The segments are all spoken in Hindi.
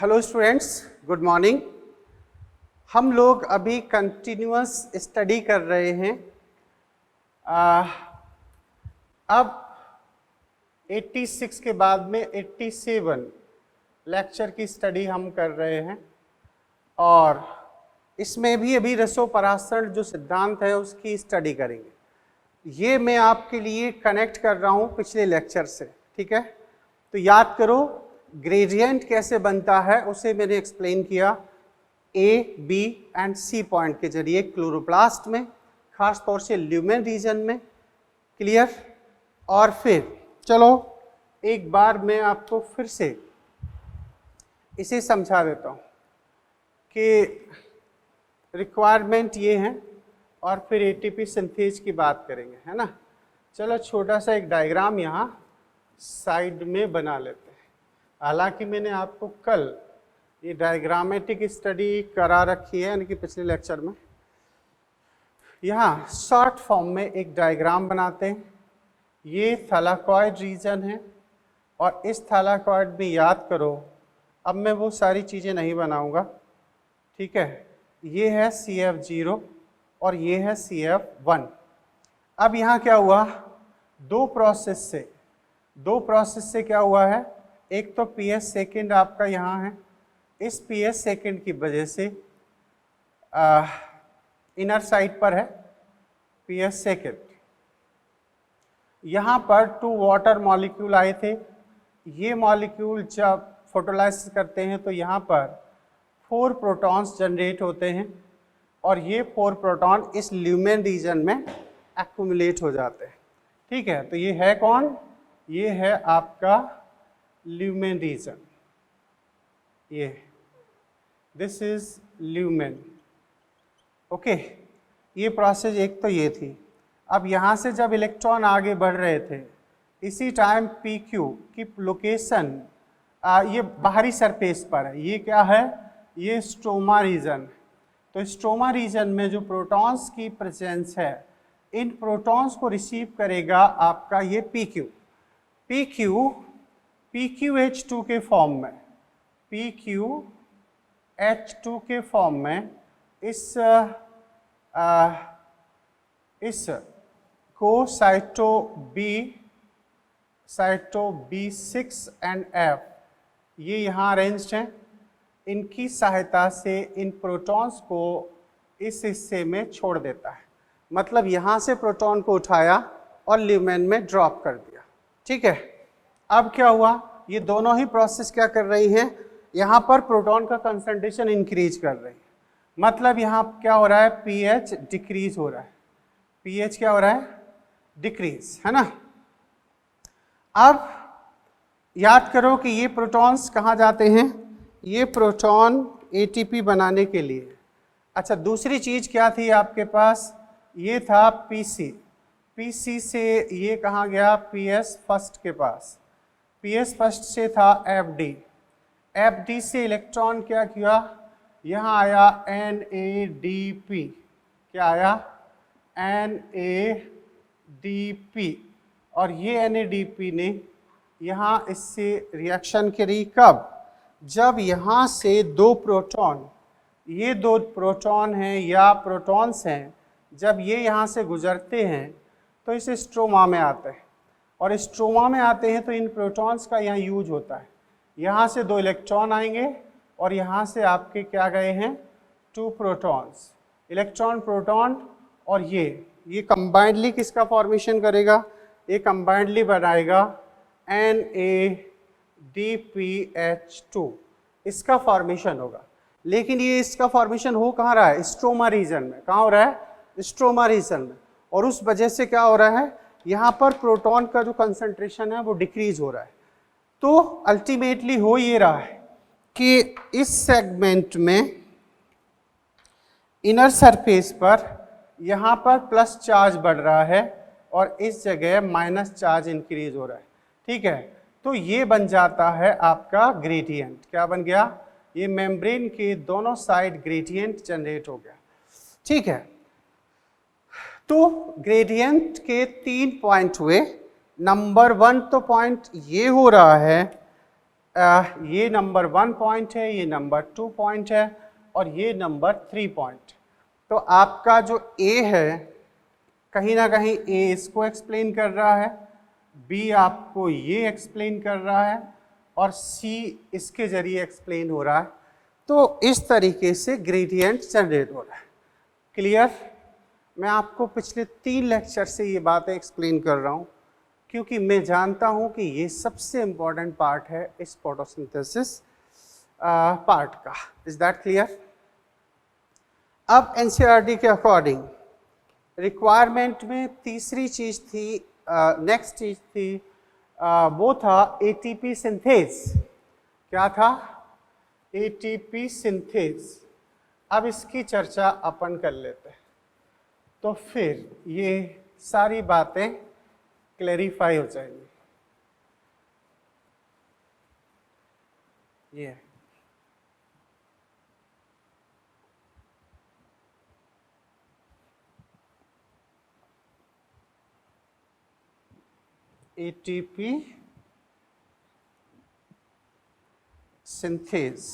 Hello students, good morning. हम लोग अभी कंटिन्यूअस स्टडी कर रहे हैं। अब 86 के बाद में 87 लेक्चर की स्टडी हम कर रहे हैं और इसमें भी अभी रसोपरासरण जो सिद्धांत है उसकी स्टडी करेंगे। ये मैं आपके लिए कनेक्ट कर रहा हूँ पिछले लेक्चर से, ठीक है। तो याद करो, ग्रेडियंट कैसे बनता है उसे मैंने एक्सप्लेन किया ए, बी एंड सी पॉइंट के जरिए क्लोरोप्लास्ट में, खास तौर से ल्यूमेन रीजन में। क्लियर? और फिर चलो एक बार मैं आपको फिर से इसे समझा देता हूँ कि रिक्वायरमेंट ये है और फिर एटीपी सिंथेज की बात करेंगे, है ना। चलो छोटा सा एक डायग्राम यहाँ साइड में बना लेते हैं। हालांकि मैंने आपको कल ये डायग्रामेटिक स्टडी करा रखी है, यानी कि पिछले लेक्चर में। यहाँ शॉर्ट फॉर्म में एक डायग्राम बनाते हैं। ये थैलाकॉइड रीजन है और इस थैलाकॉइड में याद करो, अब मैं वो सारी चीज़ें नहीं बनाऊंगा, ठीक है। ये है CF0 और ये है CF1। अब यहाँ क्या हुआ, दो प्रोसेस से क्या हुआ है। एक तो PS सेकेंड आपका यहाँ है, इस PS सेकेंड की वजह से इनर साइड पर है PS सेकेंड। यहाँ पर 2 वाटर मॉलिक्यूल आए थे। ये मॉलिक्यूल जब फोटोलाइसिस करते हैं तो यहाँ पर 4 प्रोटॉन्स जनरेट होते हैं और ये 4 प्रोटॉन इस ल्यूमेन रीजन में एक्युमुलेट हो जाते हैं, ठीक है। तो ये है कौन, ये है आपका ल्यूमेन रीजन। ये दिस इज ल्यूमेन, ओके। ये प्रोसेस एक तो ये थी। अब यहाँ से जब इलेक्ट्रॉन आगे बढ़ रहे थे, इसी टाइम PQ की लोकेशन ये बाहरी सरफेस पर है। ये क्या है, ये स्ट्रोमा रीजन। तो स्ट्रोमा रीजन में जो प्रोटॉन्स की प्रेजेंस है, इन प्रोटॉन्स को रिसीव करेगा आपका ये PQH2 के फॉर्म में, PQH2 के फॉर्म में इस को साइटो B6 एंड F ये यहाँ अरेंज्ड हैं। इनकी सहायता से इन प्रोटॉन्स को इस हिस्से में छोड़ देता है। मतलब यहाँ से प्रोटॉन को उठाया और ल्यूमेन में ड्रॉप कर दिया, ठीक है। अब क्या हुआ, ये दोनों ही प्रोसेस क्या कर रही हैं, यहाँ पर प्रोटॉन का कंसंट्रेशन इंक्रीज कर रही है। मतलब यहाँ क्या हो रहा है, pH डिक्रीज हो रहा है। pH क्या हो रहा है, डिक्रीज, है ना। अब याद करो कि ये प्रोटॉन्स कहाँ जाते हैं, ये प्रोटॉन ATP बनाने के लिए। अच्छा, दूसरी चीज़ क्या थी आपके पास, ये था PC से ये कहाँ गया, PS फर्स्ट के पास। PS फर्स्ट से था FD से इलेक्ट्रॉन क्या किया, यहाँ आया NADP। क्या आया, NADP। और ये NADP ने यहाँ इससे रिएक्शन करी। कब, जब यहाँ से 2 प्रोटॉन, ये 2 प्रोटॉन हैं या प्रोटॉन्स हैं, जब ये यहाँ से गुजरते हैं तो इस स्ट्रोमा में आते हैं और स्ट्रोमा में आते हैं तो इन प्रोटॉन्स का यहाँ यूज होता है। यहाँ से 2 इलेक्ट्रॉन आएंगे और यहाँ से आपके क्या गए हैं, 2 प्रोटॉन्स, इलेक्ट्रॉन प्रोटॉन। और ये कंबाइंडली किसका फॉर्मेशन करेगा, ये कंबाइंडली बनाएगा NADPH2, इसका फॉर्मेशन होगा। लेकिन ये इसका फॉर्मेशन हो कहाँ रहा है, स्ट्रोमा रीजन में। कहाँ हो रहा है, स्ट्रोमा रीजन में। और उस वजह से क्या हो रहा है, यहाँ पर प्रोटॉन का जो कंसंट्रेशन है वो डिक्रीज हो रहा है। तो अल्टीमेटली हो ये रहा है कि इस सेगमेंट में इनर सरफेस पर यहाँ पर प्लस चार्ज बढ़ रहा है और इस जगह माइनस चार्ज इंक्रीज हो रहा है, ठीक है। तो ये बन जाता है आपका ग्रेडियंट। क्या बन गया, ये मेम्ब्रेन के दोनों साइड ग्रेडियंट जनरेट हो गया, ठीक है। तो ग्रेडियंट के 3 पॉइंट हुए। नंबर 1 तो पॉइंट ये हो रहा है ये नंबर 1 पॉइंट है, ये नंबर 2 पॉइंट है और ये नंबर 3 पॉइंट। तो आपका जो ए है कहीं ना कहीं ए इसको एक्सप्लेन कर रहा है, बी आपको ये एक्सप्लेन कर रहा है और सी इसके जरिए एक्सप्लेन हो रहा है। तो इस तरीके से ग्रेडियंट जनरेट हो रहा है। क्लियर? मैं आपको पिछले 3 लेक्चर से ये बातें एक्सप्लेन कर रहा हूँ क्योंकि मैं जानता हूँ कि ये सबसे इम्पॉर्टेंट पार्ट है इस फोटोसिंथेसिस पार्ट का। Is that clear? अब एनसीईआरटी के अकॉर्डिंग रिक्वायरमेंट में तीसरी चीज थी, नेक्स्ट चीज थी, वो था एटीपी सिंथेज। क्या था? ATP synthase. अब इसकी चर्चा अपन कर लेते हैं तो फिर ये सारी बातें क्लैरिफाई हो जाएंगी। ये एटीपी सिंथेज।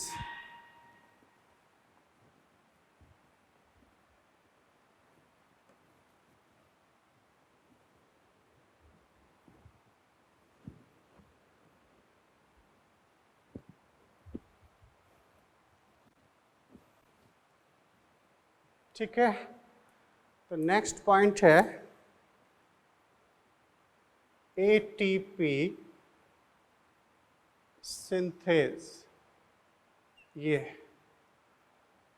ठीक है, तो नेक्स्ट पॉइंट है एटीपी सिंथेज। ये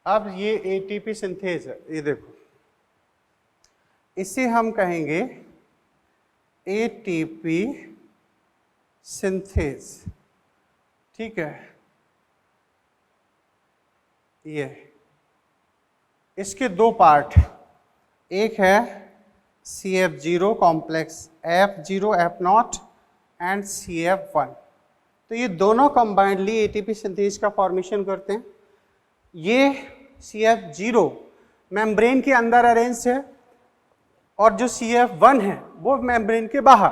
अब ये एटीपी सिंथेज है, ये देखो, इसे हम कहेंगे एटीपी सिंथेज। ठीक है, ये इसके 2 पार्ट, एक है CF0 complex F0 F0 and CF1। तो ये दोनों कंबाइंडली एटीपी सिंथेज का फॉर्मेशन करते हैं। ये CF0 मेम्ब्रेन के अंदर अरेंज है और जो CF1 है वो मेम्ब्रेन के बाहर।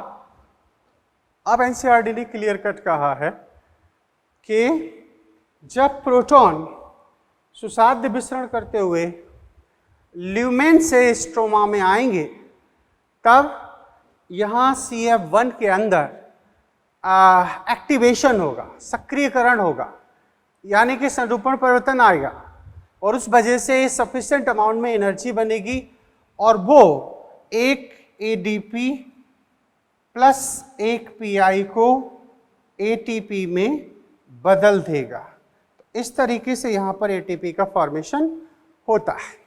अब एनसीईआरटी ने क्लियर कट कहा है कि जब प्रोटॉन सुसाध्य विसरण करते हुए ल्यूमेन से स्ट्रोमा में आएंगे तब यहाँ CF1 के अंदर एक्टिवेशन होगा, सक्रियकरण होगा, यानी कि संरूपण परिवर्तन आएगा और उस वजह से सफिशिएंट अमाउंट में एनर्जी बनेगी और वो एक ADP प्लस एक PI को ATP में बदल देगा। तो इस तरीके से यहाँ पर ATP का फॉर्मेशन होता है।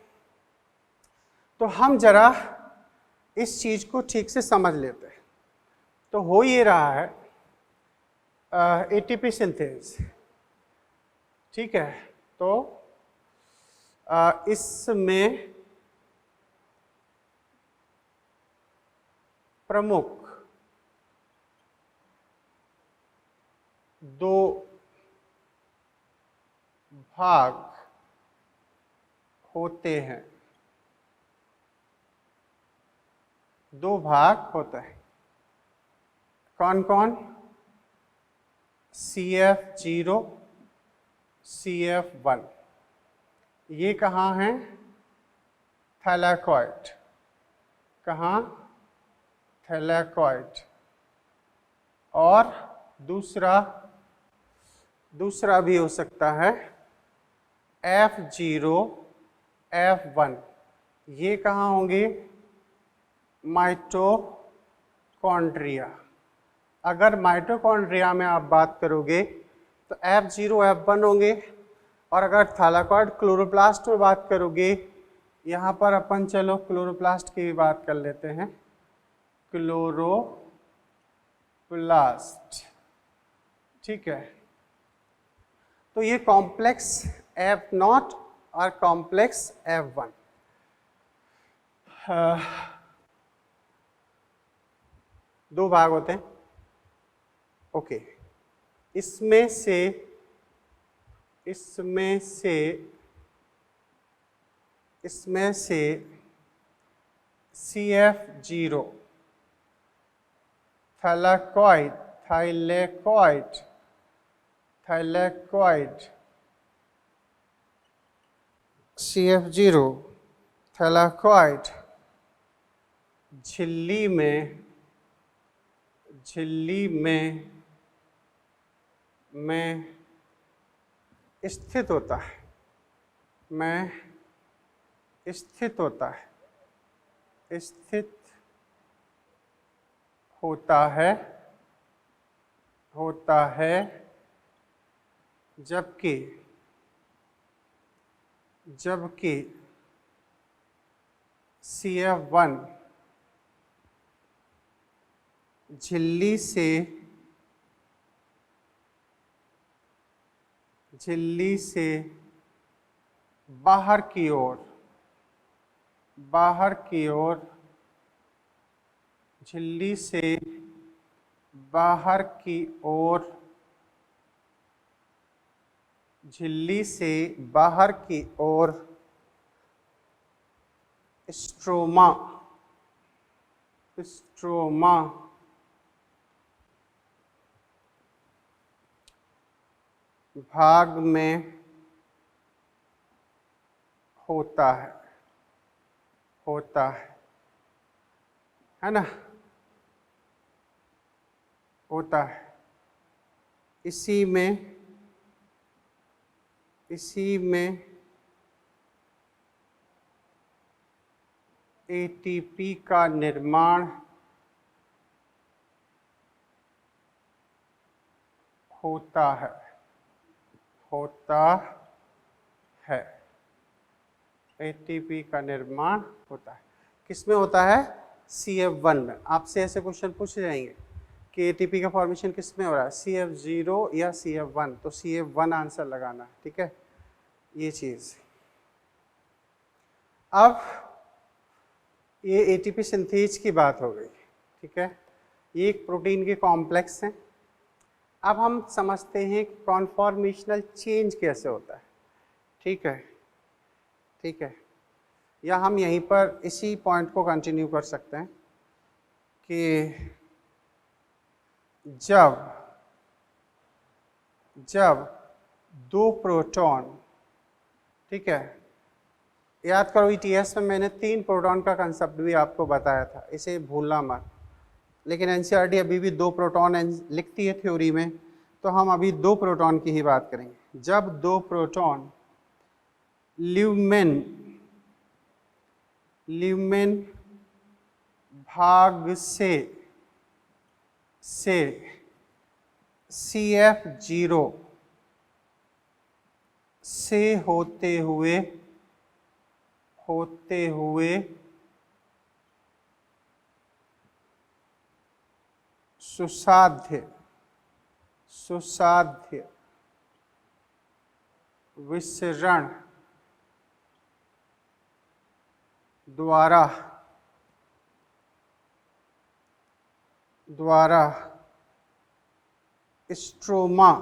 तो हम जरा इस चीज को ठीक से समझ लेते हैं। तो हो ये रहा है एटीपी सिंथेज। ठीक है, तो इसमें प्रमुख 2 भाग होते हैं। 2 भाग होता है। कौन कौन? CF0 CF1। ये कहाँ है? थैलेकॉइड। कहाँ? थैलेकॉइड। और दूसरा भी हो सकता है F0 F1। ये कहाँ होंगे? माइटोकॉन्ड्रिया। अगर माइटोकॉन्ड्रिया में आप बात करोगे तो F0 F1 होंगे और अगर थैलेकॉइड क्लोरोप्लास्ट में बात करोगे, यहाँ पर अपन चलो क्लोरोप्लास्ट की भी बात कर लेते हैं। क्लोरोप्लास्ट। ठीक है, तो ये कॉम्प्लेक्स F0 और कॉम्प्लेक्स F1 दो भाग होते हैं। ओके, इसमें से CF0 thylakoid thylakoid, CF0 thylakoid झिल्ली में स्थित होता है, स्थित होता है जबकि CF1 झिल्ली से बाहर की ओर झिल्ली से बाहर की ओर स्ट्रोमा भाग में होता है ना, होता है। इसी में ATP का निर्माण होता है। ATP का निर्माण होता है। किसमें होता है? CF1 में। आपसे ऐसे क्वेश्चन पूछे जाएंगे कि ATP का फॉर्मेशन किस में हो रहा है, CF0 या CF1, तो CF1 आंसर लगाना है, ठीक है, ये चीज़। अब ये ATP सिंथेज की बात हो गई, ठीक है, ये एक प्रोटीन के कॉम्प्लेक्स हैं। अब हम समझते हैं कि कॉन्फॉर्मेशनल चेंज कैसे होता है, ठीक है, या हम यहीं पर इसी पॉइंट को कंटिन्यू कर सकते हैं कि जब दो प्रोटॉन, ठीक है, याद करो ETS में मैंने 3 प्रोटॉन का कंसेप्ट भी आपको बताया था, इसे भूलना मत। लेकिन NCERT अभी भी 2 प्रोटॉन लिखती है थ्योरी में, तो हम अभी 2 प्रोटॉन की ही बात करेंगे। जब 2 प्रोटॉन ल्यूमेन भाग से CF0 से होते हुए सुसाध्य विसरण द्वारा स्ट्रोमा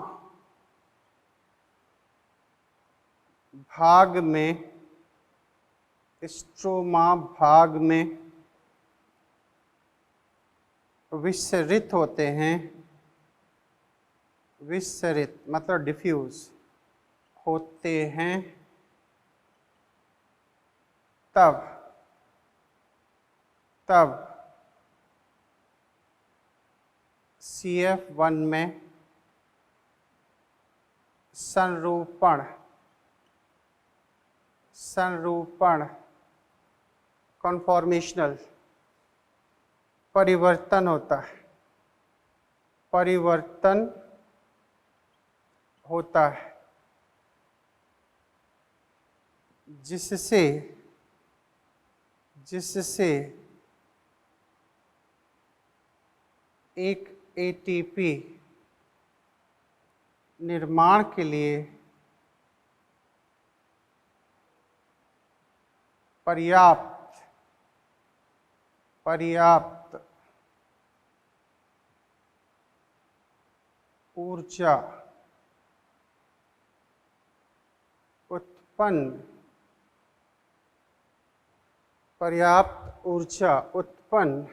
भाग में विसरित होते हैं, विसरित मतलब डिफ्यूज होते हैं, तब CF1 में संरूपण कॉन्फॉर्मेशनल परिवर्तन होता है, जिससे एक ATP निर्माण के लिए पर्याप्त ऊर्जा उत्पन्न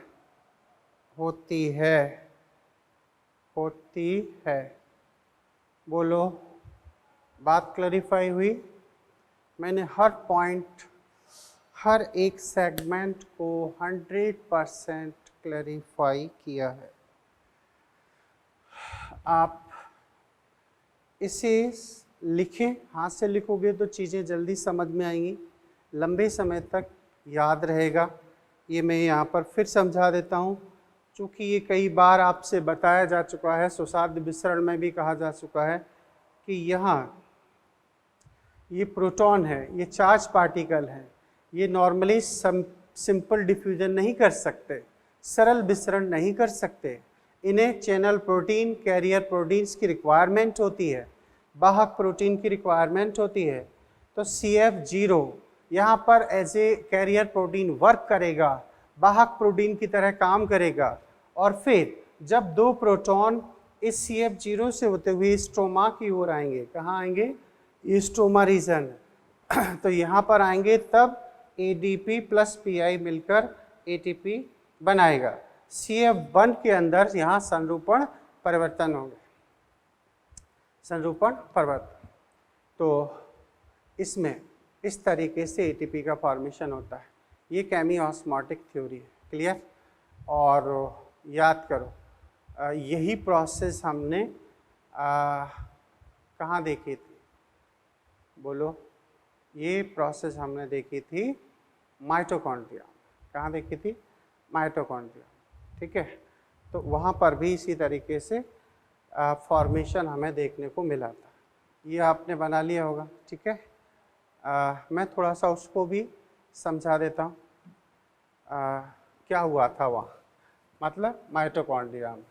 होती है बोलो, बात क्लैरिफाई हुई? मैंने हर पॉइंट, हर एक सेगमेंट को 100% क्लैरिफाई किया है। आप इसे लिखें, हाथ से लिखोगे तो चीज़ें जल्दी समझ में आएंगी, लंबे समय तक याद रहेगा। ये मैं यहाँ पर फिर समझा देता हूँ, चूँकि ये कई बार आपसे बताया जा चुका है, सुसाध्य विसरण में भी कहा जा चुका है कि यहाँ ये प्रोटॉन है, ये चार्ज पार्टिकल है, ये नॉर्मली सिंपल डिफ्यूजन नहीं कर सकते, सरल विसरण नहीं कर सकते। इन्हें चैनल प्रोटीन, कैरियर प्रोटीन्स की रिक्वायरमेंट होती है, वाहक प्रोटीन की रिक्वायरमेंट होती है। तो CF0 यहाँ पर as a carrier protein work करेगा, वाहक प्रोटीन की तरह काम करेगा, और फिर जब दो प्रोटॉन इस CF0 से होते हुए स्ट्रोमा की ओर आएंगे, कहाँ आएंगे? ये स्ट्रोमा रीजन, तो यहाँ पर आएंगे, तब ADP प्लस PI मिलकर ATP बनाएगा। CF1 के अंदर यहाँ संरूपण परिवर्तन होंगे, संरूपण परिवर्तन। तो इसमें इस तरीके से ATP का फॉर्मेशन होता है। ये केमी-ऑस्मोटिक थ्योरी है, क्लियर? और याद करो, यही प्रोसेस हमने कहाँ देखी थी? बोलो, ये प्रोसेस हमने देखी थी माइटोकॉन्ड्रिया। कहाँ देखी थी? माइटोकॉन्ड्रिया, ठीक है? तो वहाँ पर भी इसी तरीके से फॉर्मेशन हमें देखने को मिला था। ये आपने बना लिया होगा, ठीक है? मैं थोड़ा सा उसको भी समझा देता हूँ। क्या हुआ था वहाँ, मतलब माइटोकॉन्ड्रिया में।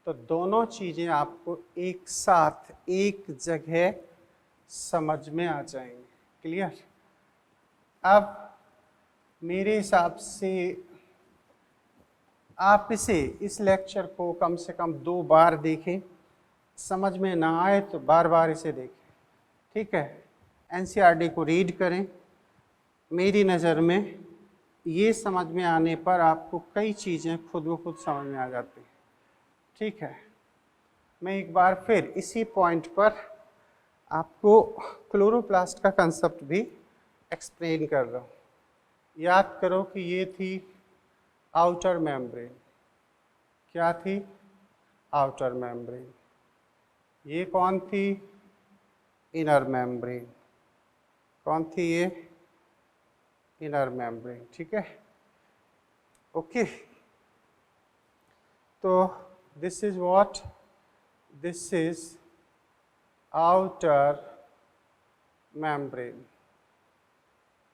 तो दोनों चीज़ें आपको एक साथ एक जगह समझ में आ जाएंगे, क्लियर? अब मेरे हिसाब से आप इस लेक्चर को कम से कम 2 बार देखें, समझ में ना आए तो बार बार इसे देखें, ठीक है? NCERT को रीड करें। मेरी नज़र में ये समझ में आने पर आपको कई चीज़ें खुद ब खुद समझ में आ जाती हैं, ठीक है? मैं एक बार फिर इसी पॉइंट पर आपको क्लोरोप्लास्ट का कंसेप्ट भी एक्सप्लेन कर रहा हूँ। याद करो कि ये थी आउटर मेम्ब्रेन। क्या थी? Outer membrane. ये कौन थी? Inner membrane. कौन थी ये? इनर मेम्ब्रेन, ठीक है? ओके, तो this is what, this is outer membrane,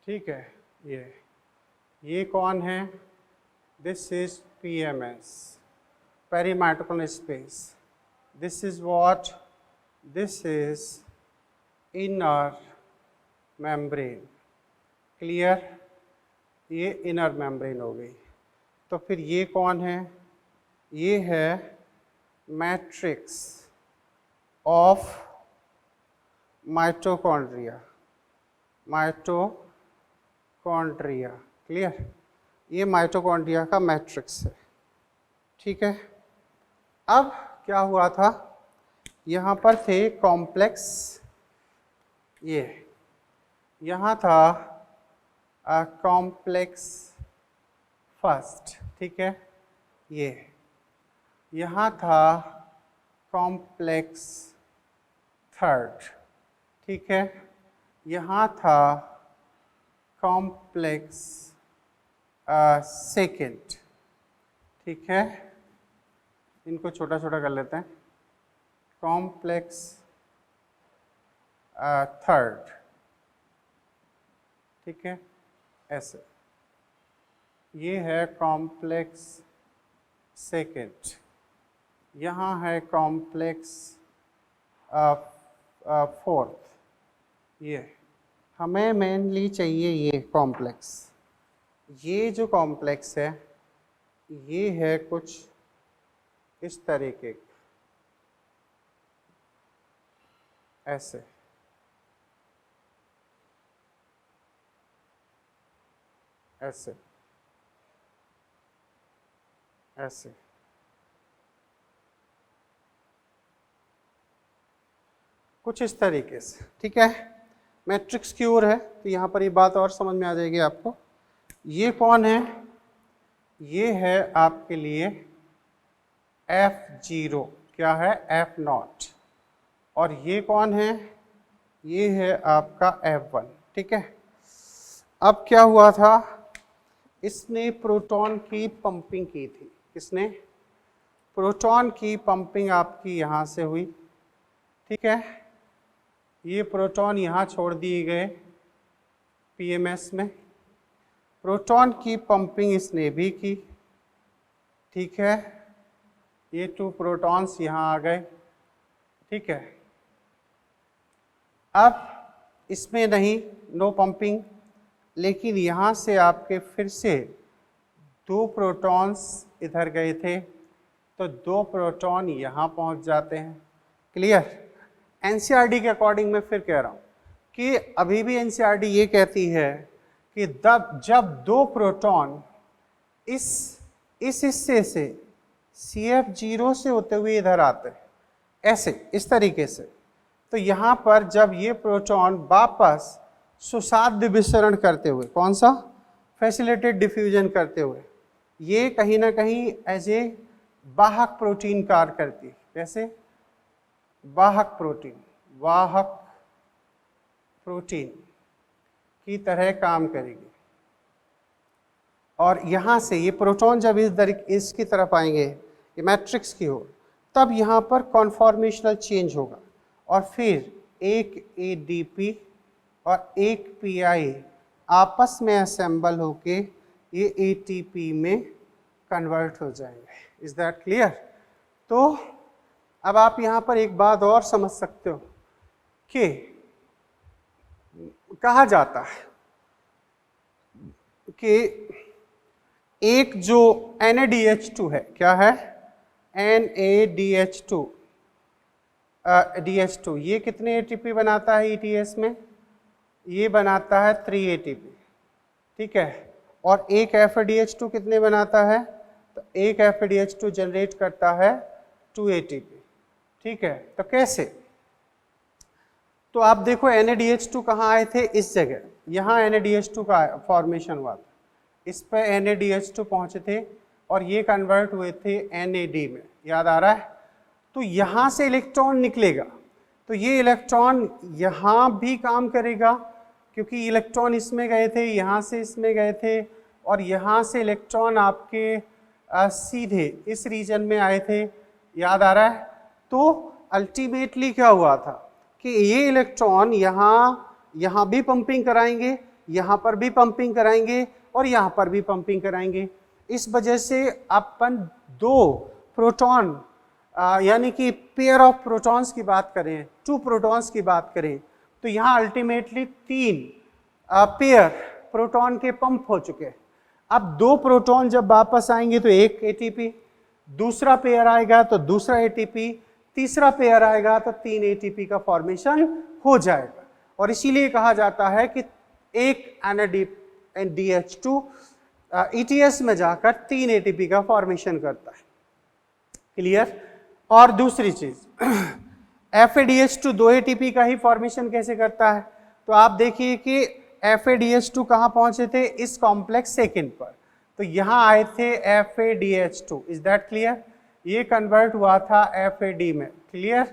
ठीक है? ये कौन है? This is PMS, perimitochondrial space. This is what, this is inner membrane, clear? ये इनर मेम्ब्रेन हो गई। तो फिर ये कौन है? ये है matrix of mitochondria, mitochondria, clear? ये माइटोकॉन्ड्रिया का मैट्रिक्स है, ठीक है? अब क्या हुआ था, यहाँ पर थे कॉम्प्लेक्स, ये यहाँ था कॉम्प्लेक्स फर्स्ट, ठीक है? ये यहाँ था कॉम्प्लेक्स थर्ड, ठीक है? यहाँ था कॉम्प्लेक्स सेकेंड, ठीक है? इनको छोटा छोटा कर लेते हैं। कॉम्प्लेक्स थर्ड, ठीक है? ऐसे ये है कॉम्प्लेक्स सेकेंड, यहाँ है कॉम्प्लेक्स फोर्थ। ये हमें मेनली चाहिए ये कॉम्प्लेक्स। ये जो कॉम्प्लेक्स है ये है कुछ इस तरीके, ऐसे, ऐसे, ऐसे। कुछ इस तरीके से, ठीक है। मैट्रिक्स की ओर है तो यहाँ पर ये बात और समझ में आ जाएगी आपको। ये कौन है? ये है आपके लिए F0, क्या है? F0। और ये कौन है? ये है आपका F1, ठीक है। अब क्या हुआ था, इसने प्रोटॉन की पंपिंग की थी। किसने? प्रोटॉन की पंपिंग आपकी यहाँ से हुई, ठीक है। ये प्रोटॉन यहाँ छोड़ दिए गए पीएमएस में, प्रोटॉन की पंपिंग इसने भी की, ठीक है। ये 2 प्रोटॉन्स यहाँ आ गए, ठीक है। अब इसमें नहीं, नो पंपिंग, लेकिन यहाँ से आपके फिर से 2 प्रोटॉन्स इधर गए थे, तो 2 प्रोटॉन यहाँ पहुँच जाते हैं। क्लियर? एनसीईआरटी के अकॉर्डिंग मैं फिर कह रहा हूँ कि अभी भी एनसीईआरटी ये कहती है कि जब 2 प्रोटॉन इस हिस्से से CF0 से होते हुए इधर आते हैं, ऐसे इस तरीके से, तो यहाँ पर जब ये प्रोटॉन वापस सुसाध्य विसरण करते हुए, कौन सा? फैसिलिटेड डिफ्यूजन करते हुए, ये कहीं ना कहीं एज ए वाहक प्रोटीन कार्य करती है। कैसे? वाहक प्रोटीन की तरह काम करेगी। और यहाँ से ये प्रोटॉन जब इसकी तरफ आएंगे, ये मैट्रिक्स की ओर, तब यहाँ पर कॉन्फॉर्मेशनल चेंज होगा और फिर एक ADP और एक PI आपस में असेंबल होके ये ATP में कन्वर्ट हो जाएंगे। Is that clear? तो अब आप यहाँ पर एक बात और समझ सकते हो कि कहा जाता है कि एक जो NaDH2 है, क्या है? NaDH2 DH2, ये कितने ATP बनाता है ETS में? ये बनाता है 3 ATP, ठीक है। और एक FADH2 कितने बनाता है? तो एक FADH2 जनरेट करता है 2 ATP, ठीक है। तो कैसे? तो आप देखो NaDH2 कहाँ आए थे? इस जगह, यहाँ NaDH2 का फॉर्मेशन हुआ था, इस पर NaDH2 पहुँचे थे और ये कन्वर्ट हुए थे NAD में, याद आ रहा है? तो यहाँ से इलेक्ट्रॉन निकलेगा, तो ये इलेक्ट्रॉन यहाँ भी काम करेगा क्योंकि इलेक्ट्रॉन इसमें गए थे, यहाँ से इसमें गए थे, और यहाँ से इलेक्ट्रॉन आपके सीधे इस रीजन में आए थे, याद आ रहा है? तो अल्टीमेटली क्या हुआ था कि ये इलेक्ट्रॉन यहाँ भी पंपिंग कराएंगे, यहाँ पर भी पंपिंग कराएंगे और यहाँ पर भी पंपिंग कराएंगे। इस वजह से अपन 2 प्रोटॉन यानी कि पेयर ऑफ प्रोटॉन्स की बात करें, 2 प्रोटॉन्स की बात करें, तो यहाँ अल्टीमेटली 3 पेयर प्रोटॉन के पंप हो चुके हैं। अब 2 प्रोटॉन जब वापस आएंगे तो एक ATP, दूसरा पेयर आएगा तो दूसरा ATP, तीसरा पेयर आएगा तो 3 ATP का फॉर्मेशन हो जाएगा। और इसीलिए कहा जाता है कि एक NaDH2 ETS में जाकर 3 ATP का फॉर्मेशन करता है। क्लियर? और दूसरी चीज FADH2 2 ATP का ही फॉर्मेशन कैसे करता है? तो आप देखिए कि FADH2 कहाँ पहुंचे थे? इस कॉम्प्लेक्स सेकेंड पर, तो यहाँ आए थे FADH2। Is that clear? ये कन्वर्ट हुआ था FAD में। क्लियर?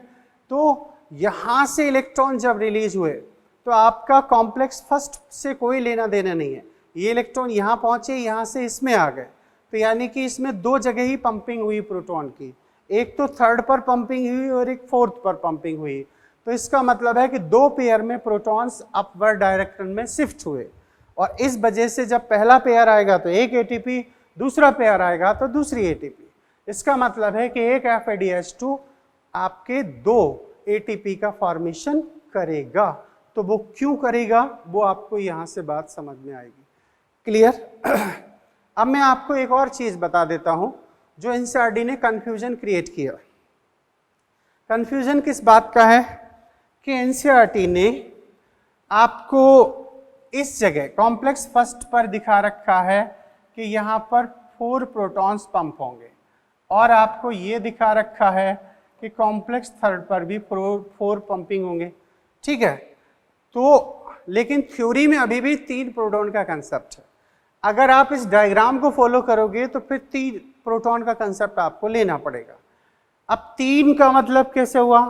तो यहाँ से इलेक्ट्रॉन जब रिलीज हुए तो आपका कॉम्प्लेक्स फर्स्ट से कोई लेना देना नहीं है, ये इलेक्ट्रॉन यहाँ पहुंचे, यहाँ से इसमें आ गए, तो यानी कि इसमें 2 जगह ही पंपिंग हुई प्रोटॉन की, एक तो 3rd पर पंपिंग हुई और एक 4th पर पंपिंग हुई। तो इसका मतलब है कि 2 पेयर में प्रोटॉन्स अपवर्ड डायरेक्शन में शिफ्ट हुए, और इस वजह से जब पहला पेयर आएगा तो एक ATP, दूसरा पेयर आएगा तो दूसरी ATP। इसका मतलब है कि एक FADH2 आपके 2 ATP का फॉर्मेशन करेगा। तो वो क्यों करेगा वो आपको यहाँ से बात समझ में आएगी। क्लियर? अब मैं आपको एक और चीज बता देता हूं जो एनसीईआरटी ने कंफ्यूजन क्रिएट किया। कंफ्यूजन किस बात का है कि एनसीईआरटी ने आपको इस जगह कॉम्प्लेक्स फर्स्ट पर दिखा रखा है कि यहाँ पर 4 प्रोटॉन्स पंप होंगे, और आपको ये दिखा रखा है कि कॉम्प्लेक्स थर्ड पर भी 4 पंपिंग होंगे, ठीक है। तो लेकिन थ्योरी में अभी भी 3 प्रोटॉन का कंसेप्ट है। अगर आप इस डायग्राम को फॉलो करोगे तो फिर 3 प्रोटॉन का कंसेप्ट आपको लेना पड़ेगा। अब 3 का मतलब कैसे हुआ,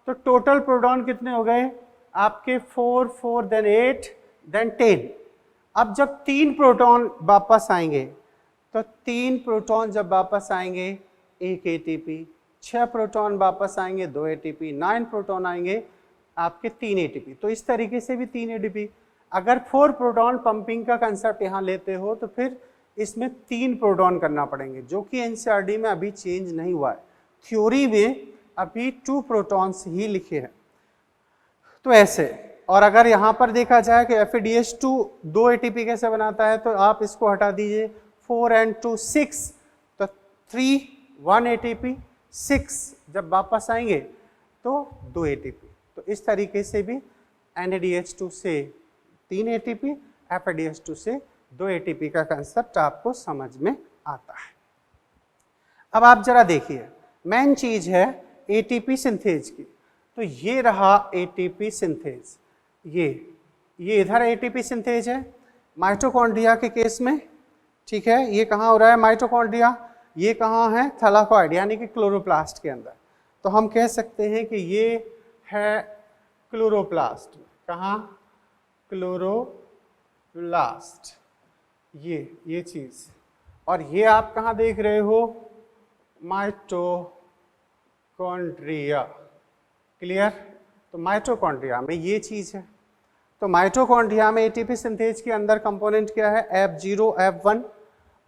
तो टोटल प्रोटॉन कितने हो गए आपके 4 4 देन 8 देन 10। अब जब 3 प्रोटॉन वापस आएंगे, तो 3 प्रोटॉन जब वापस आएंगे 1 एटीपी, 6 प्रोटॉन वापस आएंगे 2 एटीपी, 9 प्रोटॉन आएंगे आपके 3 एटीपी। तो इस तरीके से भी 3 एटीपी। अगर 4 प्रोटॉन पंपिंग का कंसेप्ट यहाँ लेते हो तो फिर इसमें 3 प्रोटॉन करना पड़ेंगे, जो कि एनसीईआरटी में अभी चेंज नहीं हुआ है। थ्योरी में अभी 2 प्रोटॉन्स ही लिखे हैं। तो ऐसे, और अगर यहाँ पर देखा जाए कि FADH2 2 एटीपी कैसे बनाता है, तो आप इसको हटा दीजिए, 4 and 2 6, तो 3 1 एटीपी, 6 जब वापस आएंगे तो 2 एटीपी। तो इस तरीके से भी NADH2 से 3 एटीपी, FADH2 से 2 एटीपी का कंसेप्ट आपको समझ में आता है। अब आप जरा देखिए, मेन चीज है एटीपी सिंथेज की। तो ये रहा एटीपी सिंथेज, ये इधर एटीपी सिंथेज है माइटोकॉन्ड्रिया के केस में, ठीक है। ये कहाँ हो रहा है माइटोकॉन्ड्रिया, ये कहाँ है थैलाकॉइड यानी कि क्लोरोप्लास्ट के अंदर। तो हम कह सकते हैं कि ये है क्लोरोप्लास्ट, कहाँ क्लोरोप्लास्ट, ये चीज। और ये आप कहाँ देख रहे हो माइटोकॉन्ड्रिया, क्लियर। तो माइटोकॉन्ड्रिया में ये चीज है। तो माइटोकॉन्ड्रिया में एटीपी सिंथेज के अंदर कंपोनेंट क्या है F0 F1,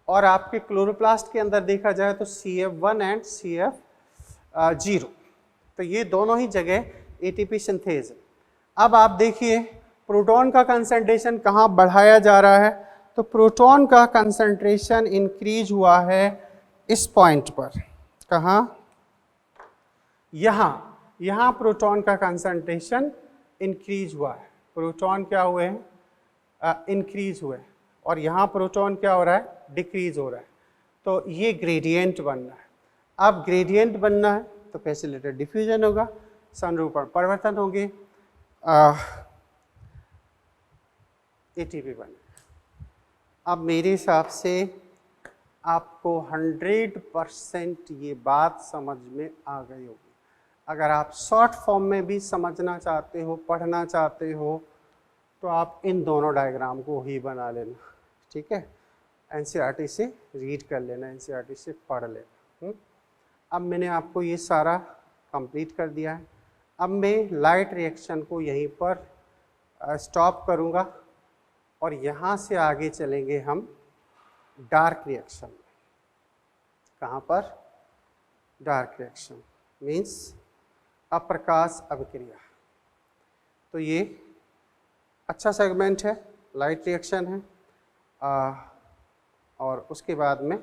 और आपके क्लोरोप्लास्ट के अंदर देखा जाए तो CF1 एंड CF0। तो ये दोनों ही जगह एटीपी सिंथेज है। अब आप देखिए प्रोटॉन का कंसंट्रेशन कहाँ बढ़ाया जा रहा है, तो प्रोटॉन का कंसंट्रेशन इंक्रीज हुआ है इस पॉइंट पर, कहाँ, यहाँ प्रोटॉन का कंसंट्रेशन इंक्रीज हुआ है। प्रोटॉन क्या हुए हैं, इंक्रीज हुए, और यहाँ प्रोटॉन क्या हो रहा है, डिक्रीज हो रहा है। तो ये ग्रेडियंट बनना है। अब ग्रेडियंट बनना है तो पैसिलेटेड डिफ्यूजन होगा, संरूपण परिवर्तन होंगे, एटीपी बनेगा। अब मेरे हिसाब से आपको 100% ये बात समझ में आ गई होगी। अगर आप शॉर्ट फॉर्म में भी समझना चाहते हो, पढ़ना चाहते हो, तो आप इन दोनों डायग्राम को ही बना लेना, ठीक है। एनसीईआरटी से रीड कर लेना, एनसीईआरटी से पढ़ लेना। अब मैंने आपको ये सारा कंप्लीट कर दिया है। अब मैं लाइट रिएक्शन को यहीं पर स्टॉप करूँगा और यहाँ से आगे चलेंगे हम डार्क रिएक्शन में। कहाँ पर, डार्क रिएक्शन मीन्स अप्रकाश अभिक्रिया। तो ये अच्छा सेगमेंट है, लाइट रिएक्शन है, और उसके बाद में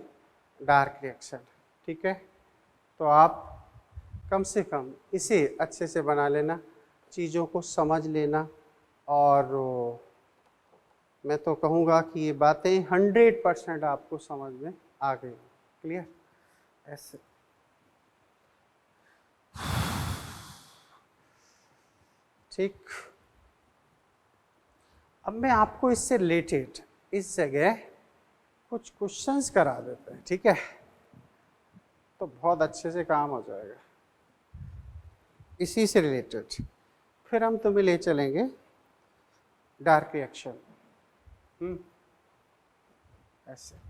डार्क रिएक्शन, ठीक है। तो आप कम से कम इसे अच्छे से बना लेना, चीज़ों को समझ लेना, और मैं तो कहूँगा कि ये बातें 100% आपको समझ में आ गई, क्लियर। ऐसे ठीक। अब मैं आपको इससे रिलेटेड इस जगह कुछ क्वेश्चंस करा देते हैं, ठीक है, तो बहुत अच्छे से काम हो जाएगा। इसी से रिलेटेड फिर हम तुम्हें ले चलेंगे डार्क रिएक्शन। ऐसे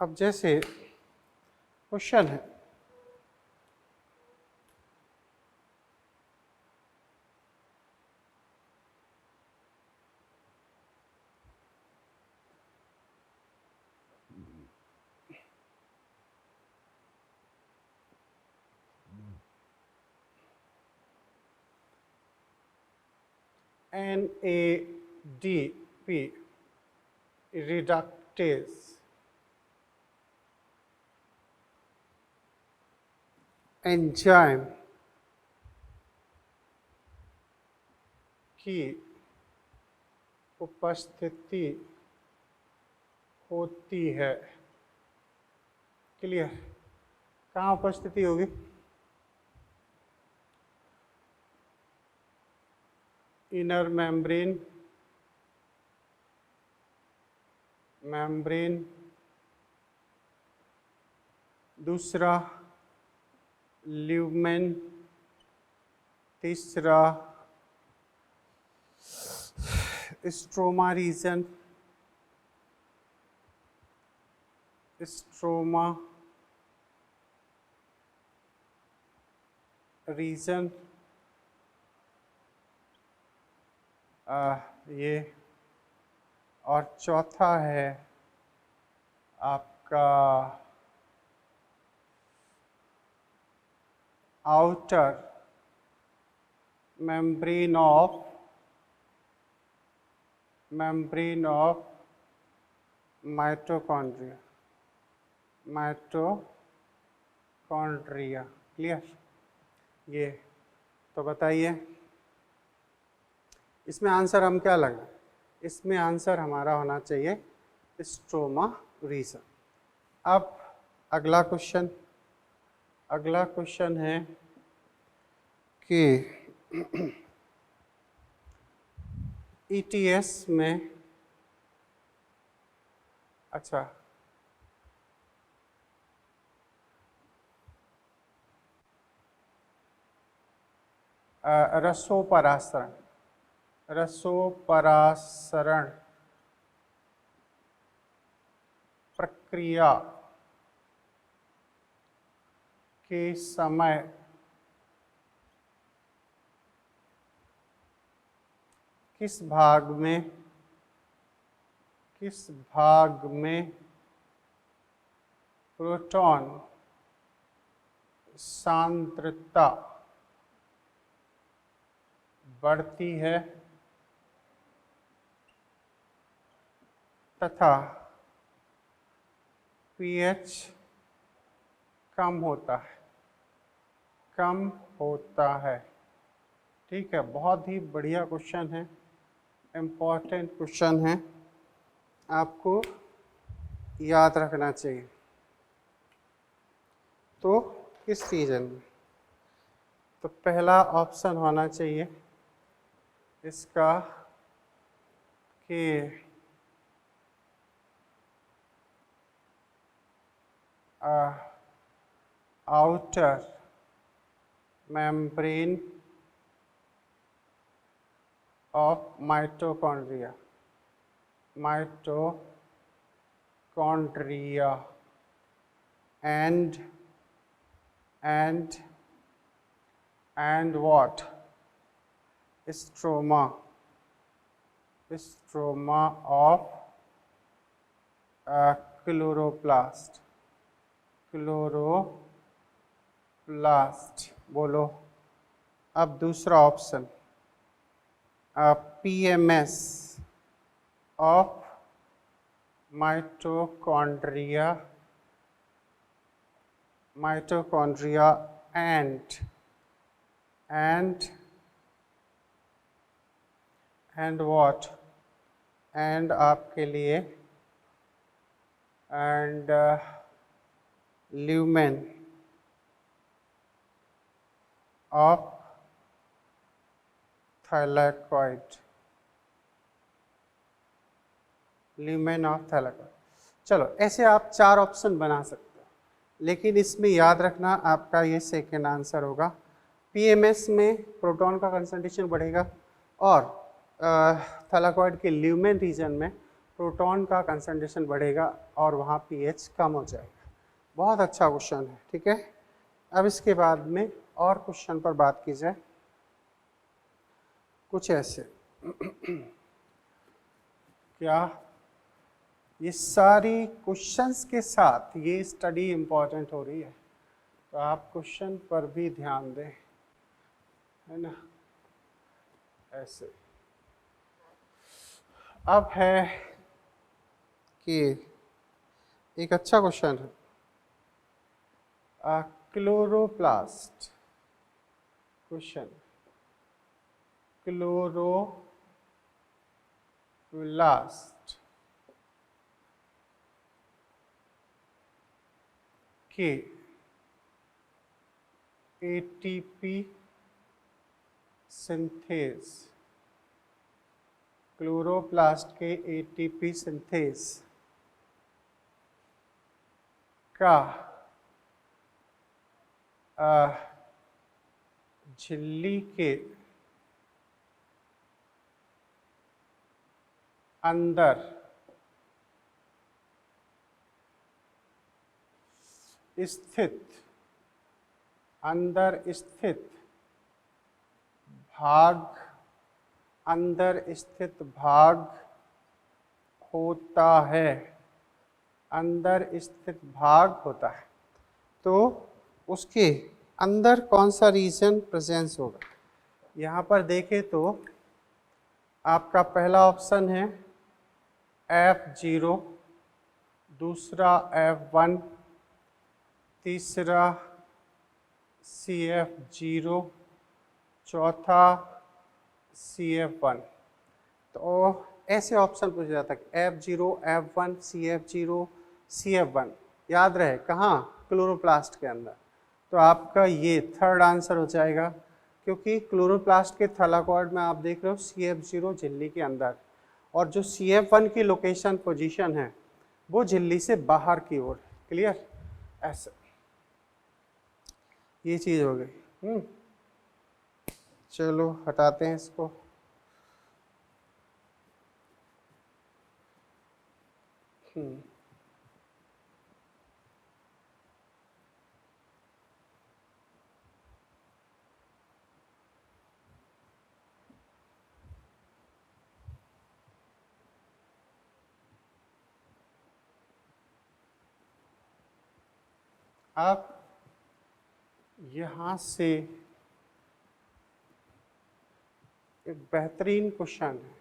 अब जैसे क्वेश्चन है, NADP reductase एंजाइम की उपस्थिति होती है। क्लियर? कहाँ उपस्थिति होगी? इनर मेम्ब्रेन, दूसरा ल्यूमेन, तीसरा स्ट्रोमा रीजन, ये, और चौथा है आपका outer membrane of mitochondria. Clear? ये तो बताइए इसमें आंसर हम क्या लगा? इसमें आंसर हमारा होना चाहिए स्ट्रोमा रीजन। अब अगला क्वेश्चन है कि ETS में, अच्छा रसोपरासरण प्रक्रिया के समय किस भाग में प्रोटॉन सांद्रता बढ़ती है तथा pH कम होता है। ठीक है, बहुत ही बढ़िया क्वेश्चन है, इम्पोर्टेंट क्वेश्चन है, आपको याद रखना चाहिए। तो किस रीजन में? तो पहला ऑप्शन होना चाहिए इसका कि outer membrane of mitochondria and what? Stroma of chloroplast। बोलो। अब दूसरा option PMS of mitochondria and what? and आपके लिए and lumen of thylakoid। चलो, ऐसे आप 4 ऑप्शन बना सकते हो, लेकिन इसमें याद रखना आपका ये सेकेंड आंसर होगा। पीएमएस में प्रोटॉन का कंसंट्रेशन बढ़ेगा और थैलाकॉइड के ल्यूमेन रीजन में प्रोटॉन का कंसंट्रेशन बढ़ेगा और वहाँ पीएच कम हो जाएगा। बहुत अच्छा क्वेश्चन है, ठीक है। अब इसके बाद में और क्वेश्चन पर बात की जाए, कुछ ऐसे क्या ये सारी क्वेश्चंस के साथ ये स्टडी इम्पॉर्टेंट हो रही है, तो आप क्वेश्चन पर भी ध्यान दें, है ना। ऐसे अब है कि एक अच्छा क्वेश्चन है, क्लोरोप्लास्ट क्वेश्चन, क्लोरोप्लास्ट के एटीपी सिंथेस, क्लोरोप्लास्ट के एटीपी सिंथेस का झिल्ली के अंदर स्थित भाग होता है, अंदर स्थित भाग होता है, तो उसके अंदर कौन सा रीजन प्रेजेंस होगा। यहाँ पर देखें तो आपका पहला ऑप्शन है F0, दूसरा F1, तीसरा CF0, चौथा CF1। तो ऐसे ऑप्शन पूछा जाता है F0, F1, CF0, CF1, याद रहे कहाँ, क्लोरोप्लास्ट के अंदर। तो आपका ये थर्ड आंसर हो जाएगा, क्योंकि क्लोरोप्लास्ट के थैलाकॉइड में आप देख रहे हो CF0 झिल्ली के अंदर, और जो CF1 की लोकेशन पोजीशन है वो झिल्ली से बाहर की ओर। क्लियर, ऐसे ये चीज़ हो गई। चलो हटाते हैं इसको। अब यहाँ से एक बेहतरीन क्वेश्चन है,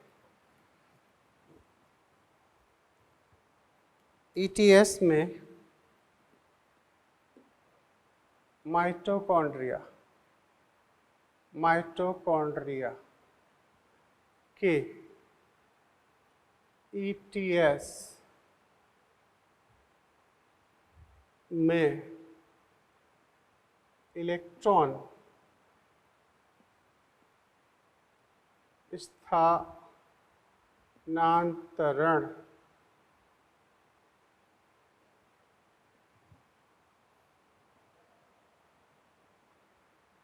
ETS में माइटोकॉन्ड्रिया के ETS में इलेक्ट्रॉन स्थानांतरण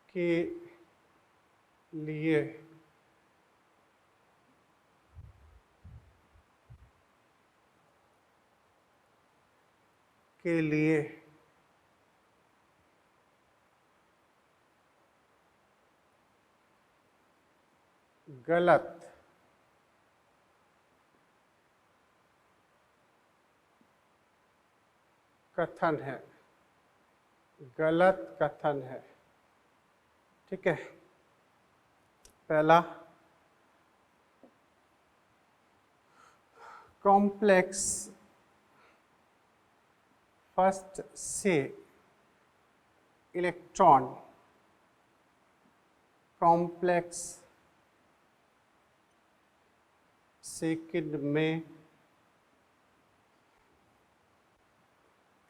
के लिए गलत कथन है, गलत कथन है। ठीक है, पहला कॉम्प्लेक्स फर्स्ट से इलेक्ट्रॉन कॉम्प्लेक्स सेकंड में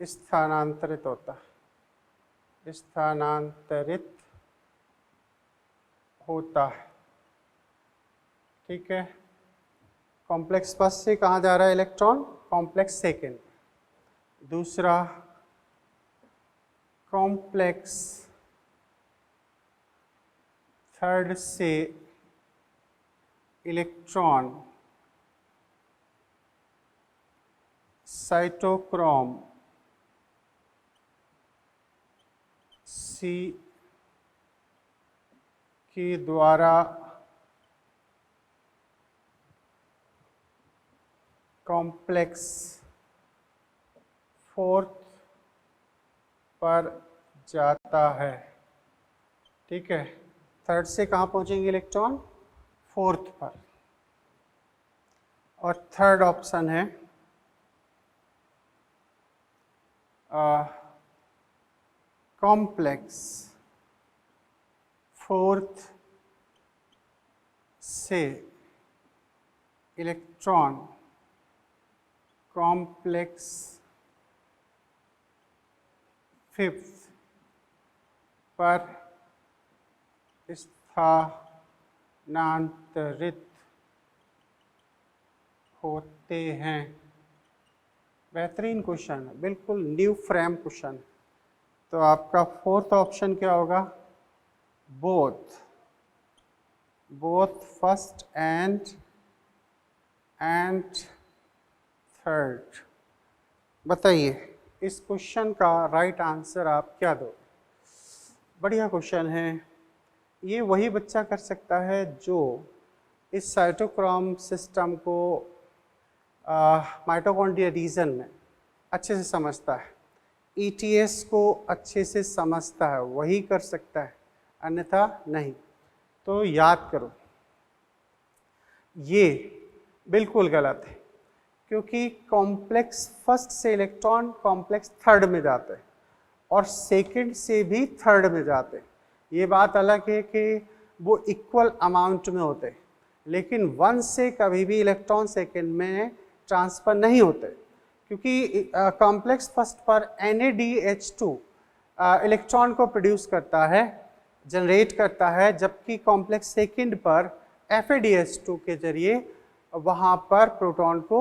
स्थानांतरित होता है। ठीक है, कॉम्प्लेक्स फर्स्ट से कहाँ जा रहा है इलेक्ट्रॉन, कॉम्प्लेक्स सेकंड। दूसरा कॉम्प्लेक्स थर्ड से इलेक्ट्रॉन साइटोक्रोम सी के द्वारा कॉम्प्लेक्स फोर्थ पर जाता है। ठीक है, थर्ड से कहाँ पहुंचेंगे इलेक्ट्रॉन? फोर्थ पर। और थर्ड ऑप्शन है कॉम्प्लेक्स फोर्थ से इलेक्ट्रॉन कॉम्प्लेक्स फिफ्थ पर स्थानांतरित होते हैं। बेहतरीन क्वेश्चन, बिल्कुल न्यू फ्रेम क्वेश्चन। तो आपका फोर्थ ऑप्शन क्या होगा? Both first and third. बताइए इस क्वेश्चन का राइट आंसर आप क्या दो? बढ़िया क्वेश्चन है। ये वही बच्चा कर सकता है जो इस साइटोक्रोम सिस्टम को माइटोकॉन्ड्रिया रीजन में अच्छे से समझता है, ईटीएस को अच्छे से समझता है, वही कर सकता है, अन्यथा नहीं। तो याद करो, ये बिल्कुल गलत है, क्योंकि कॉम्प्लेक्स फर्स्ट से इलेक्ट्रॉन कॉम्प्लेक्स थर्ड में जाते हैं और सेकंड से भी थर्ड में जाते हैं। ये बात अलग है कि वो इक्वल अमाउंट में होते हैं, लेकिन वन से कभी भी इलेक्ट्रॉन सेकंड में ट्रांसफ़र नहीं होते, क्योंकि कॉम्प्लेक्स फर्स्ट पर NaDH2 इलेक्ट्रॉन को प्रोड्यूस करता है, जनरेट करता है, जबकि कॉम्प्लेक्स सेकंड पर FADH2 के जरिए वहाँ पर प्रोटॉन को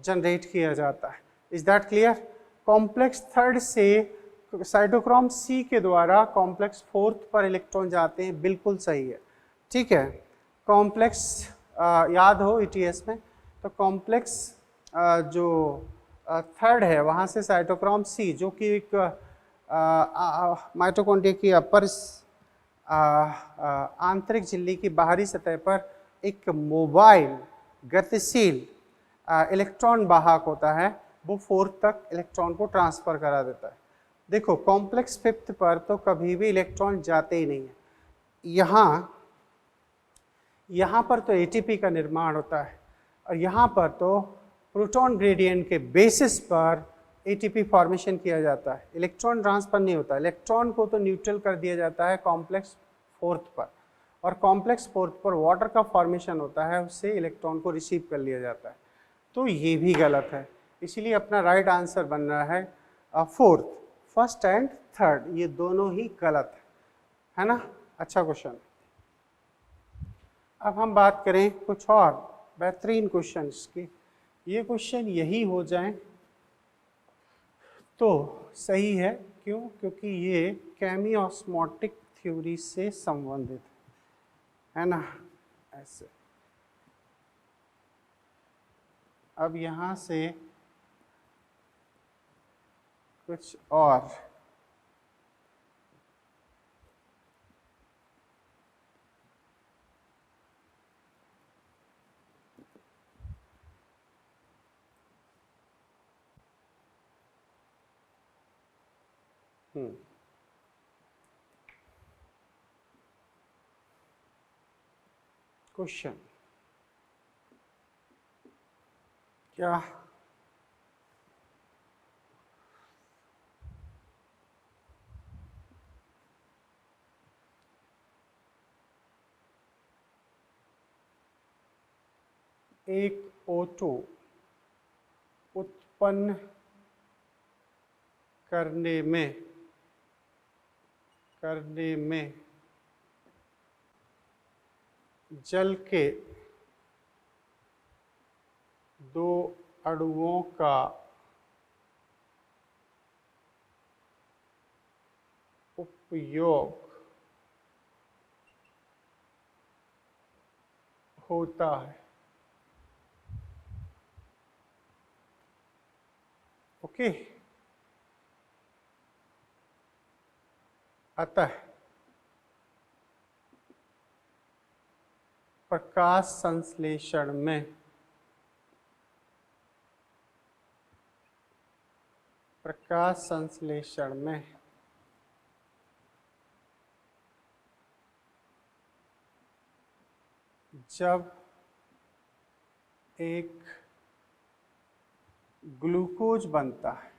जनरेट किया जाता है। Is that clear? Complex third से साइटोक्रोम सी के द्वारा कॉम्प्लेक्स फोर्थ पर इलेक्ट्रॉन जाते हैं, बिल्कुल सही है। ठीक है, कॉम्प्लेक्स याद हो ईटीएस में, तो कॉम्प्लेक्स जो थर्ड है वहाँ से साइटोक्रोम सी, जो कि एक माइटोकॉन्ड्रिया की अपर आंतरिक झिल्ली की बाहरी सतह पर एक मोबाइल गतिशील इलेक्ट्रॉन वाहक होता है, वो फोर्थ तक इलेक्ट्रॉन को ट्रांसफ़र करा देता है। देखो कॉम्प्लेक्स फिफ्थ पर तो कभी भी इलेक्ट्रॉन जाते ही नहीं है। यहाँ पर तो एटीपी का निर्माण होता है और यहाँ पर तो प्रोटॉन ग्रेडियंट के बेसिस पर एटीपी फॉर्मेशन किया जाता है, इलेक्ट्रॉन ट्रांसफर नहीं होता। इलेक्ट्रॉन को तो न्यूट्रल कर दिया जाता है कॉम्प्लेक्स फोर्थ पर, और कॉम्प्लेक्स फोर्थ पर वाटर का फॉर्मेशन होता है, उससे इलेक्ट्रॉन को रिसीव कर लिया जाता है। तो ये भी गलत है, इसीलिए अपना राइट आंसर बन रहा है फोर्थ। फर्स्ट एंड थर्ड ये दोनों ही गलत है ना? अच्छा क्वेश्चन। अब हम बात करें कुछ और बेहतरीन क्वेश्चंस की। ये क्वेश्चन यही हो जाए तो सही है। क्यों? क्योंकि ये केमियोस्मोटिक थ्योरी से संबंधित है ना, ऐसे। अब यहाँ से कुछ और क्वेश्चन क्या? एक O2 उत्पन्न करने में जल के दो अणुओं का उपयोग होता है। ओके। अतः प्रकाश संश्लेषण में जब एक ग्लूकोज बनता है,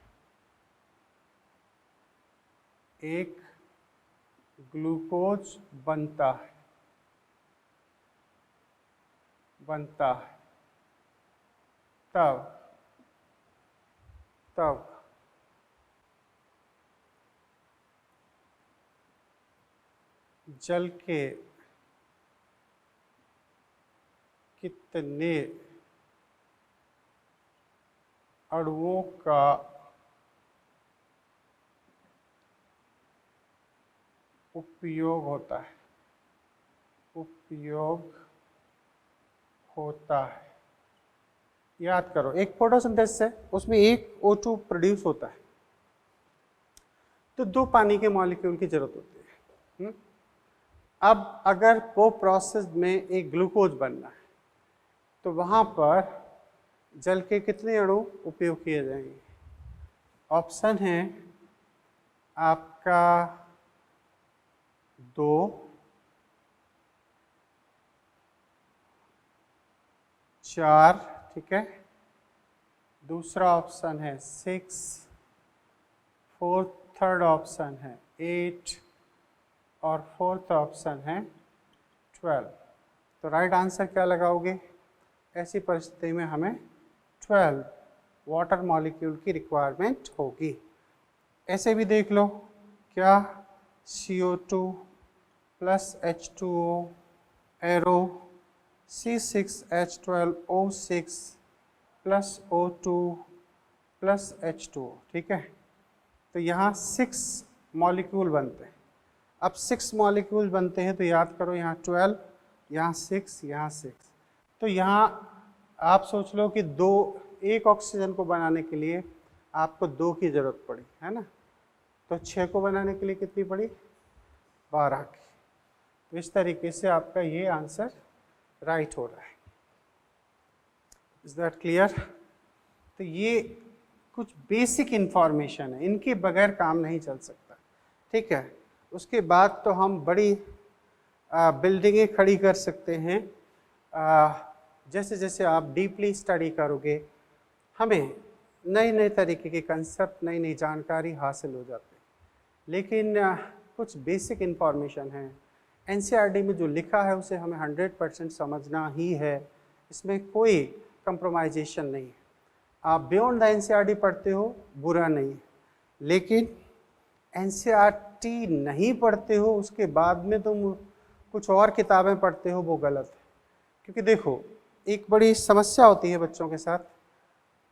तब जल के कितने अणुओं का उपयोग होता है। याद करो, एक फोटोसिंथेसिस है, उसमें एक O2 प्रोड्यूस होता है, तो 2 पानी के मॉलिक्यूल की जरूरत होती है। अब अगर वो प्रोसेस में एक ग्लूकोज बनना है तो वहाँ पर जल के कितने अणु उपयोग किए जाएंगे? ऑप्शन है आपका 2, 4, ठीक है, दूसरा ऑप्शन है 6, थर्ड ऑप्शन है 8 और फोर्थ ऑप्शन है 12। तो राइट आंसर क्या लगाओगे? ऐसी परिस्थिति में हमें 12 वाटर मॉलिक्यूल की रिक्वायरमेंट होगी। ऐसे भी देख लो, क्या CO2 plus H2O arrow C6H12O6 plus O2 plus H2O, ठीक है। तो यहाँ 6 मॉलिक्यूल बनते हैं। अब 6 मॉलिक्यूल बनते हैं तो याद करो, यहाँ 12, यहाँ 6, यहाँ 6। तो यहाँ आप सोच लो कि एक ऑक्सीजन को बनाने के लिए आपको 2 की ज़रूरत पड़ी, है ना। तो 6 को बनाने के लिए कितनी पड़ी? 12 की। तो इस तरीके से आपका ये आंसर राइट हो रहा है। Is that clear? तो ये कुछ बेसिक इंफॉर्मेशन है, इनके बगैर काम नहीं चल सकता, ठीक है। उसके बाद तो हम बड़ी बिल्डिंगें खड़ी कर सकते हैं। जैसे जैसे आप डीपली स्टडी करोगे, हमें नए नए तरीके के कंसेप्ट, नई नई जानकारी हासिल हो जाती है। लेकिन कुछ बेसिक इन्फॉर्मेशन है, एनसीईआरटी में जो लिखा है उसे हमें 100% समझना ही है, इसमें कोई कंप्रोमाइजेशन नहीं है। आप बियॉन्ड द एनसीईआरटी पढ़ते हो, बुरा नहीं है, लेकिन एनसीईआरटी नहीं पढ़ते हो उसके बाद में तुम कुछ और किताबें पढ़ते हो, वो गलत है। क्योंकि देखो, एक बड़ी समस्या होती है बच्चों के साथ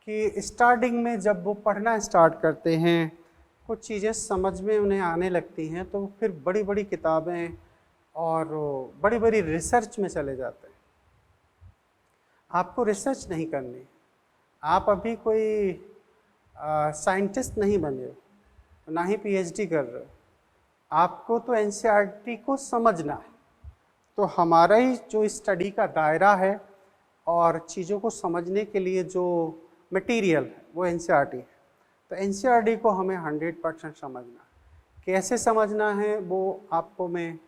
कि स्टार्टिंग में जब वो पढ़ना स्टार्ट करते हैं, कुछ चीज़ें समझ में उन्हें आने लगती हैं, तो फिर बड़ी बड़ी किताबें और बड़ी बड़ी रिसर्च में चले जाते हैं। आपको रिसर्च नहीं करनी, आप अभी कोई साइंटिस्ट नहीं बने हो, ना ही पीएचडी कर रहे हो, आपको तो एनसीईआरटी को समझना है। तो हमारा ही जो स्टडी का दायरा है और चीज़ों को समझने के लिए जो मटेरियल है वो एनसीईआरटी है। तो एनसीईआरटी को हमें 100% समझना है। कैसे समझना है वो आपको मैं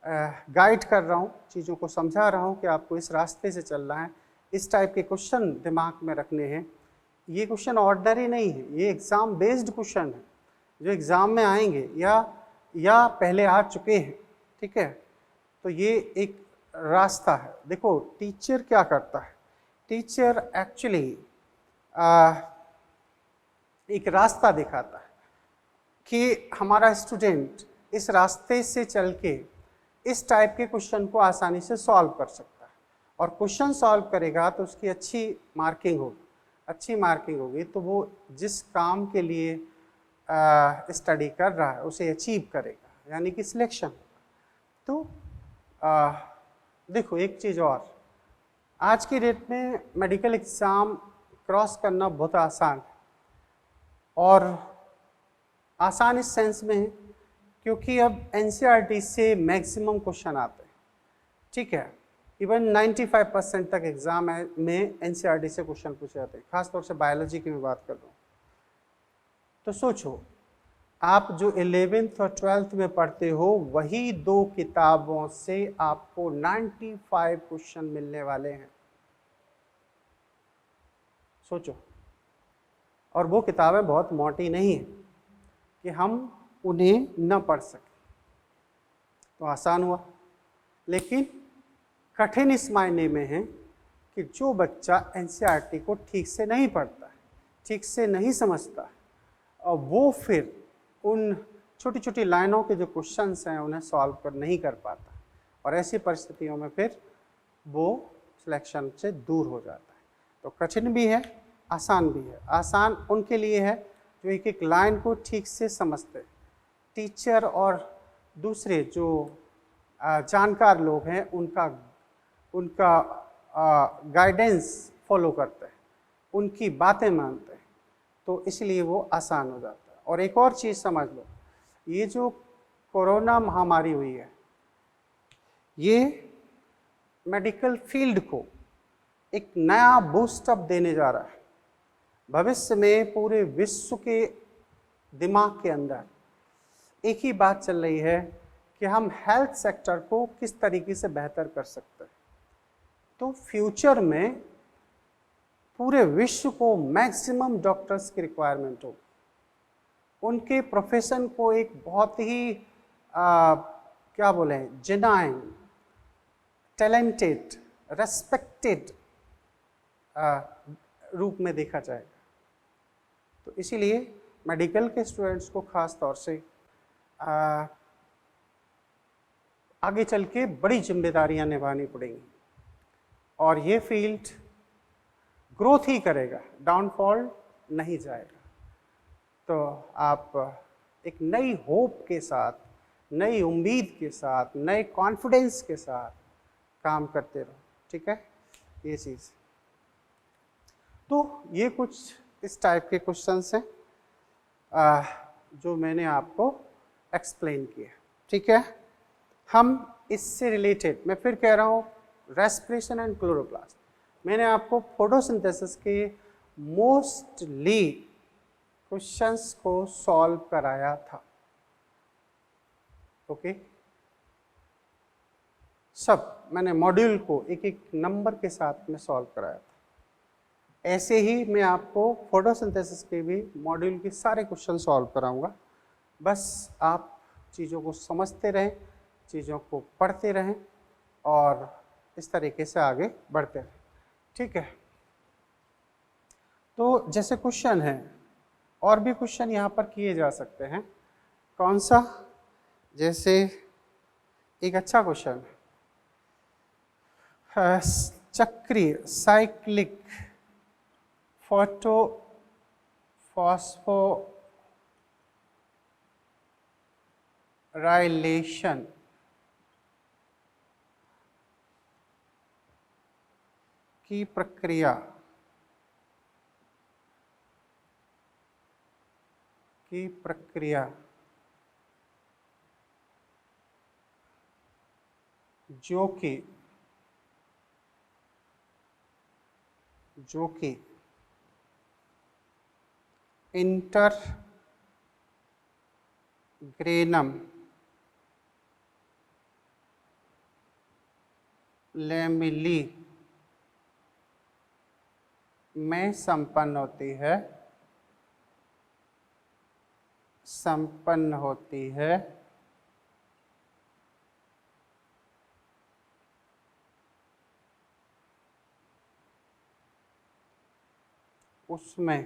गाइड कर रहा हूँ, चीज़ों को समझा रहा हूँ कि आपको इस रास्ते से चलना है, इस टाइप के क्वेश्चन दिमाग में रखने हैं। ये क्वेश्चन ऑर्डिनरी नहीं है, ये एग्ज़ाम बेस्ड क्वेश्चन है जो एग्ज़ाम में आएंगे या पहले आ चुके हैं, ठीक है। तो ये एक रास्ता है। देखो, टीचर क्या करता है, टीचर एक्चुअली एक रास्ता दिखाता है कि हमारा स्टूडेंट इस रास्ते से चल के इस टाइप के क्वेश्चन को आसानी से सॉल्व कर सकता है, और क्वेश्चन सॉल्व करेगा तो उसकी अच्छी मार्किंग होगी, तो वो जिस काम के लिए स्टडी कर रहा है उसे अचीव करेगा, यानी कि सिलेक्शन। तो देखो, एक चीज़ और, आज की डेट में मेडिकल एग्ज़ाम क्रॉस करना बहुत आसान है। और आसान इस सेंस में है क्योंकि अब एनसीईआरटी से मैक्सिमम क्वेश्चन आते हैं, ठीक है। इवन 95% तक एग्जाम में एनसीईआरटी से क्वेश्चन पूछे जाते हैं, खासतौर से बायोलॉजी की मैं बात कर रहा हूँ। तो सोचो, आप जो 11th और 12th में पढ़ते हो वही 2 किताबों से आपको 95 क्वेश्चन मिलने वाले हैं, सोचो। और वो किताबें बहुत मोटी नहीं है कि हम उन्हें न पढ़ सकें, तो आसान हुआ। लेकिन कठिन इस मायने में है कि जो बच्चा एनसीईआरटी को ठीक से नहीं पढ़ता है, ठीक से नहीं समझता है, और वो फिर उन छोटी छोटी लाइनों के जो क्वेश्चंस हैं उन्हें सॉल्व कर नहीं कर पाता, और ऐसी परिस्थितियों में फिर वो सिलेक्शन से दूर हो जाता है। तो कठिन भी है, आसान भी है। आसान उनके लिए है जो एक एक लाइन को ठीक से समझते हैं, टीचर और दूसरे जो जानकार लोग हैं उनका गाइडेंस फॉलो करते हैं, उनकी बातें मानते हैं, तो इसलिए वो आसान हो जाता है। और एक और चीज़ समझ लो, ये जो कोरोना महामारी हुई है, ये मेडिकल फील्ड को एक नया बूस्टअप देने जा रहा है। भविष्य में पूरे विश्व के दिमाग के अंदर एक ही बात चल रही है कि हम हेल्थ सेक्टर को किस तरीके से बेहतर कर सकते हैं। तो फ्यूचर में पूरे विश्व को मैक्सिमम डॉक्टर्स की रिक्वायरमेंट होगी, उनके प्रोफेशन को एक बहुत ही क्या बोले, जेन्युइन, टैलेंटेड, रेस्पेक्टेड रूप में देखा जाएगा। तो इसीलिए मेडिकल के स्टूडेंट्स को खास तौर से आगे चल के बड़ी जिम्मेदारियां निभानी पड़ेंगी, और ये फील्ड ग्रोथ ही करेगा, डाउनफॉल नहीं जाएगा। तो आप एक नई होप के साथ, नई उम्मीद के साथ, नए कॉन्फिडेंस के साथ काम करते रहो, ठीक है, ये चीज़। तो ये कुछ इस टाइप के क्वेश्चंस हैं जो मैंने आपको एक्सप्लेन किया, ठीक है। हम इससे रिलेटेड, मैं फिर कह रहा हूँ, रेस्पिरेशन एंड क्लोरोप्लास्ट, मैंने आपको फोटोसिंथेसिस के मोस्टली क्वेश्चंस को सॉल्व कराया था, ओके। सब मैंने मॉड्यूल को एक एक नंबर के साथ में सॉल्व कराया था। ऐसे ही मैं आपको फोटोसिंथेसिस के भी मॉड्यूल के सारे क्वेश्चन सॉल्व कराऊंगा। बस आप चीज़ों को समझते रहें, चीज़ों को पढ़ते रहें और इस तरीके से आगे बढ़ते रहें, ठीक है। तो जैसे क्वेश्चन है, और भी क्वेश्चन यहाँ पर किए जा सकते हैं। कौन सा? जैसे एक अच्छा क्वेश्चन है, चक्रीय साइक्लिक फॉस्फोराइलेशन की प्रक्रिया जो कि इंटरग्रेनम लैमेली में संपन्न होती है उसमें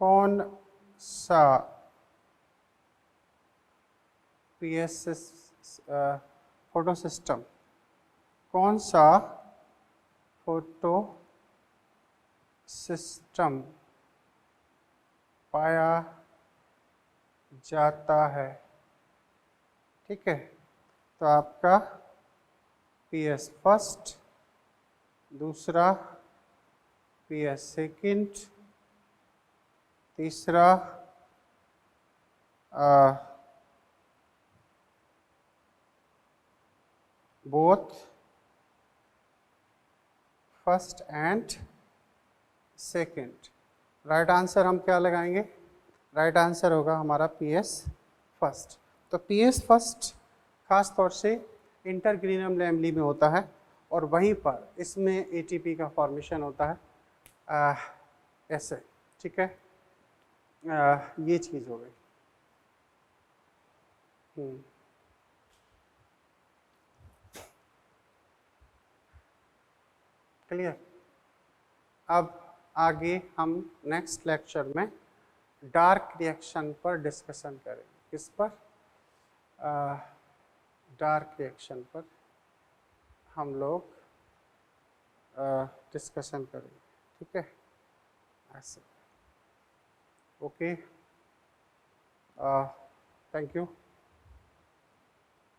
कौन सा पीएसएस फोटो सिस्टम कौन सा फोटो सिस्टम पाया जाता है। ठीक है, तो आपका PS फर्स्ट, दूसरा PS सेकंड, तीसरा both first and second. Right answer हम क्या लगाएंगे? राइट आंसर होगा हमारा PS फर्स्ट। तो PS फर्स्ट खास तौर से इंटरग्रीनम लैमली में होता है और वहीं पर इसमें ATP का फॉर्मेशन होता है ऐसे। ठीक है, ये चीज़ हो गई। क्लियर। अब आगे हम नेक्स्ट लेक्चर में डार्क रिएक्शन पर डिस्कशन करेंगे। किस पर? डार्क रिएक्शन पर हम लोग डिस्कशन करेंगे। ठीक है, ऐसे। Okay, thank you.